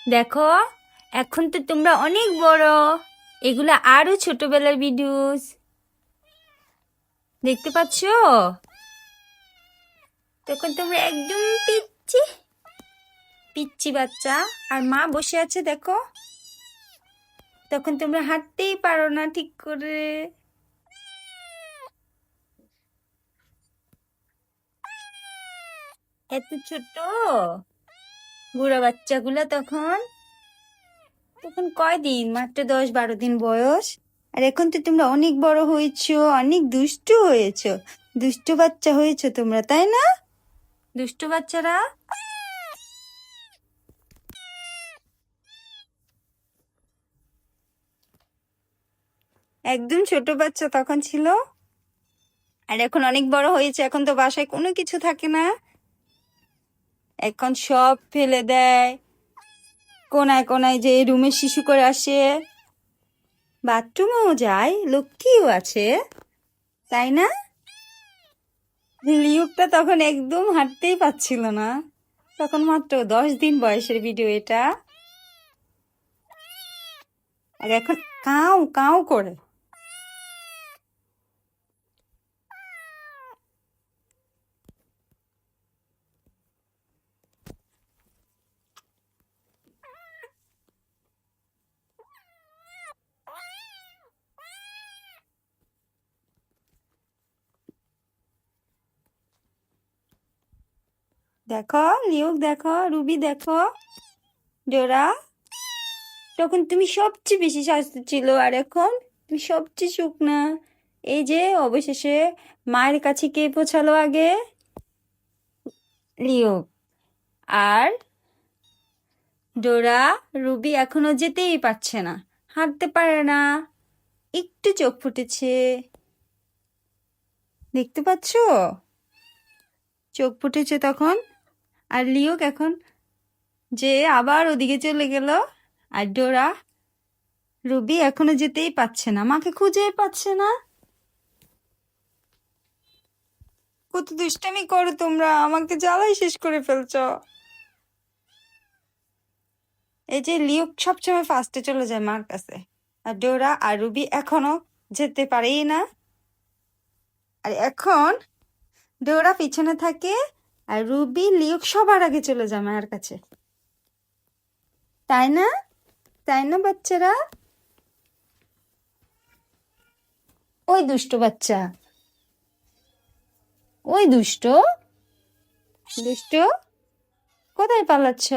দেখো, এখন তো তোমরা অনেক বড়। এগুলো আরো ছোটবেলার ভিডিওস দেখতে পাচ্ছো। তখন তোমরা একদম পিচ্চি পিচ্চি বাচ্চা, আর মা বসে আছে দেখো। তখন তোমরা হাঁটতেই পারো না ঠিক করে। এত ছোট বুড়া বাচ্চাগুলো তখন তখন কয়দিন, মাত্র 10-12 দিন বয়স। আর এখন তো তোমরা অনেক বড় হয়েছো, অনেক দুষ্টু হয়েছো। দুষ্টু বাচ্চা হয়েছো তোমরা, তাই না? দুষ্টু বাচ্চারা। একদম ছোট বাচ্চা তখন ছিল, আর এখন অনেক বড় হয়েছে। এখন তো বাসায় কোনো কিছু থাকে না, এখন সব ফেলে দেয়। কোনায় কোনায় যে রুমে শিশু করে আসে, বাথরুমেও যায়, লক্ষ্মীও আছে, তাই না? লিউকটা তখন একদম হাঁটতেই পাচ্ছিল না। তখন মাত্র 10 দিন বয়সের ভিডিও এটা। আর এখন কাউ কাউ করে। দেখো লিউক, দেখো রুবি, দেখো ডোরা। তখন তুমি সবচেয়ে বেশি স্বাস্থ্য ছিল, আর এখন তুমি সবচেয়ে শুকনা। এই যে অবশেষে মায়ের কাছে কে পৌঁছালো আগে? লিওক। আর ডোরা, রুবি এখনো যেতেই পারছে না, হাঁটতে পারে না, একটু চোখ ফুটেছে, দেখতে পাচ্ছো? চোখ ফুটেছে তখন। আর লিওক এখন যে আবার ওদিকে চলে গেল। আর ডোরা, রুবি এখনো যেতেই পারছে না, মাকে খুঁজেই পাচ্ছে না। কত দুষ্টামি করো তোমরা, আমাকে জ্বালাই শেষ করে ফেলছো। এই যে লিওক সবসময় ফার্স্টে চলে যায় মার কাছে, আর ডোরা আর রুবি এখনো যেতে পারেই না। আর এখন ডোরা পিছনে থাকে, আর রুবি লিওক সবার আগে চলে যায় মায়ের কাছে, তাই না? তাই না বাচ্চারা? ওই দুষ্ট বাচ্চা, ওই দুষ্ট দুষ্ট, কোথায় পালাচ্ছ?